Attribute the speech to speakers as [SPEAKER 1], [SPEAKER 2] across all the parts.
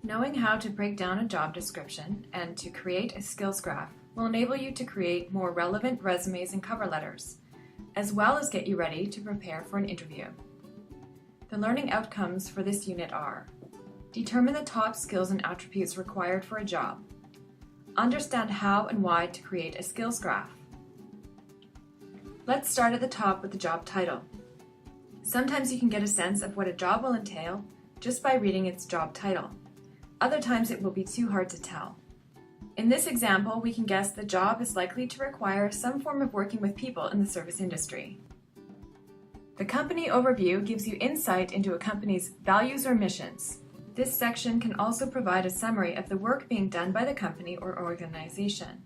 [SPEAKER 1] Knowing how to break down a job description and to create a skills graph will enable you to create more relevant resumes and cover letters, as well as get you ready to prepare for an interview. The learning outcomes for this unit are: determine the top skills and attributes required for a job, understand how and why to create a skills graph. Let's start at the top with the job title. Sometimes you can get a sense of what a job will entail just by reading its job title. Other times it will be too hard to tell. In this example, we can guess the job is likely to require some form of working with people in the service industry. The company overview gives you insight into a company's values or missions. This section can also provide a summary of the work being done by the company or organization.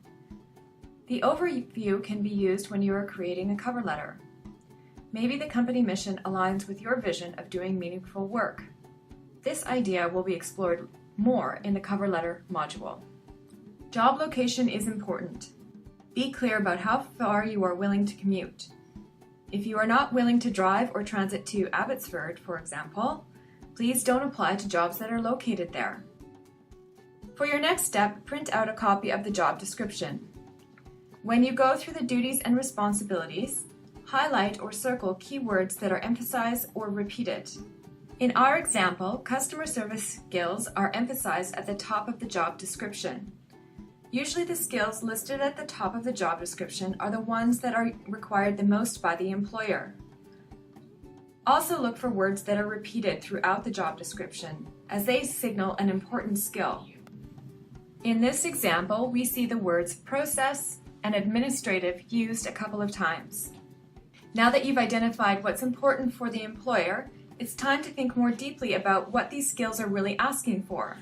[SPEAKER 1] The overview can be used when you are creating a cover letter. Maybe the company mission aligns with your vision of doing meaningful work. This idea will be explored more in the cover letter module. Job location is important. Be clear about how far you are willing to commute. If you are not willing to drive or transit to Abbotsford, for example, please don't apply to jobs that are located there. For your next step, print out a copy of the job description. When you go through the duties and responsibilities, highlight or circle keywords that are emphasized or repeated. In our example, customer service skills are emphasized at the top of the job description. Usually the skills listed at the top of the job description are the ones that are required the most by the employer. Also look for words that are repeated throughout the job description, as they signal an important skill. In this example, we see the words process and administrative used a couple of times. Now that you've identified what's important for the employer, it's time to think more deeply about what these skills are really asking for.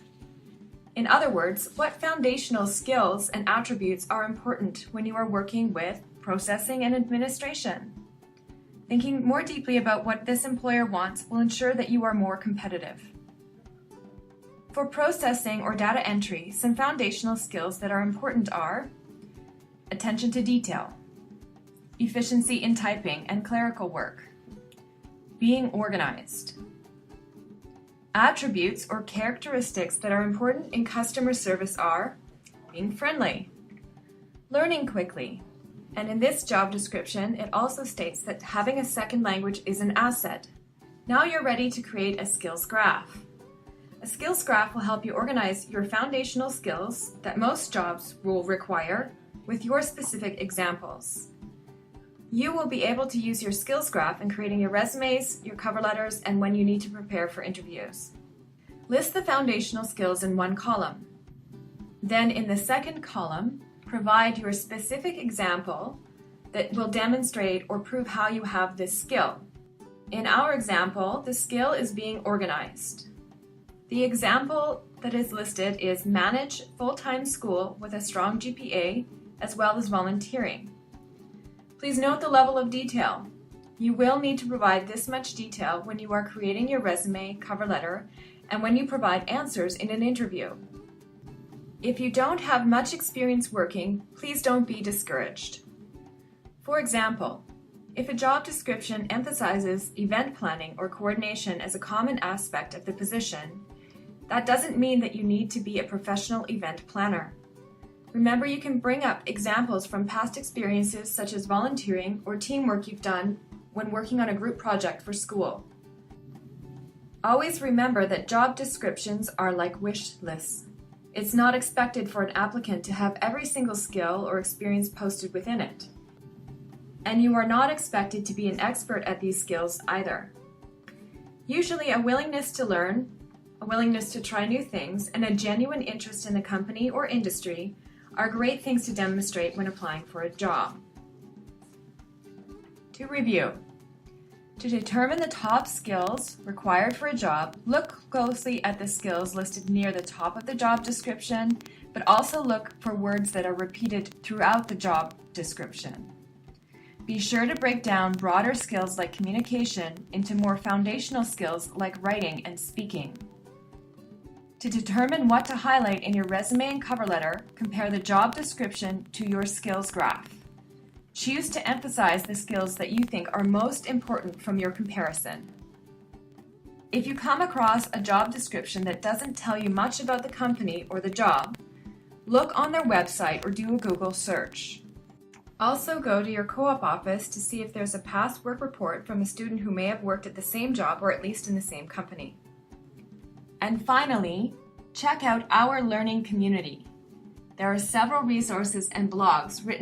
[SPEAKER 1] In other words, what foundational skills and attributes are important when you are working with processing and administration? Thinking more deeply about what this employer wants will ensure that you are more competitive. For processing or data entry, some foundational skills that are important are attention to detail, efficiency in typing and clerical work, being organized. Attributes or characteristics that are important in customer service are being friendly, learning quickly, and in this job description, it also states that having a second language is an asset. Now you're ready to create a skills graph. A skills graph will help you organize your foundational skills that most jobs will require with your specific examples. You will be able to use your skills graph in creating your resumes, your cover letters, and when you need to prepare for interviews. List the foundational skills in one column. Then in the second column, provide your specific example that will demonstrate or prove how you have this skill. In our example, the skill is being organized. The example that is listed is manage full-time school with a strong GPA as well as volunteering. Please note the level of detail. You will need to provide this much detail when you are creating your resume, cover letter, and when you provide answers in an interview. If you don't have much experience working, please don't be discouraged. For example, if a job description emphasizes event planning or coordination as a common aspect of the position, that doesn't mean that you need to be a professional event planner. Remember, you can bring up examples from past experiences such as volunteering or teamwork you've done when working on a group project for school. Always remember that job descriptions are like wish lists. It's not expected for an applicant to have every single skill or experience posted within it. And you are not expected to be an expert at these skills either. Usually a willingness to learn, a willingness to try new things, and a genuine interest in the company or industry are great things to demonstrate when applying for a job. To review, to determine the top skills required for a job, look closely at the skills listed near the top of the job description, but also look for words that are repeated throughout the job description. Be sure to break down broader skills like communication into more foundational skills like writing and speaking. To determine what to highlight in your resume and cover letter, compare the job description to your skills graph. Choose to emphasize the skills that you think are most important from your comparison. If you come across a job description that doesn't tell you much about the company or the job, look on their website or do a Google search. Also go to your co-op office to see if there's a past work report from a student who may have worked at the same job or at least in the same company. And finally, check out our learning community. There are several resources and blogs written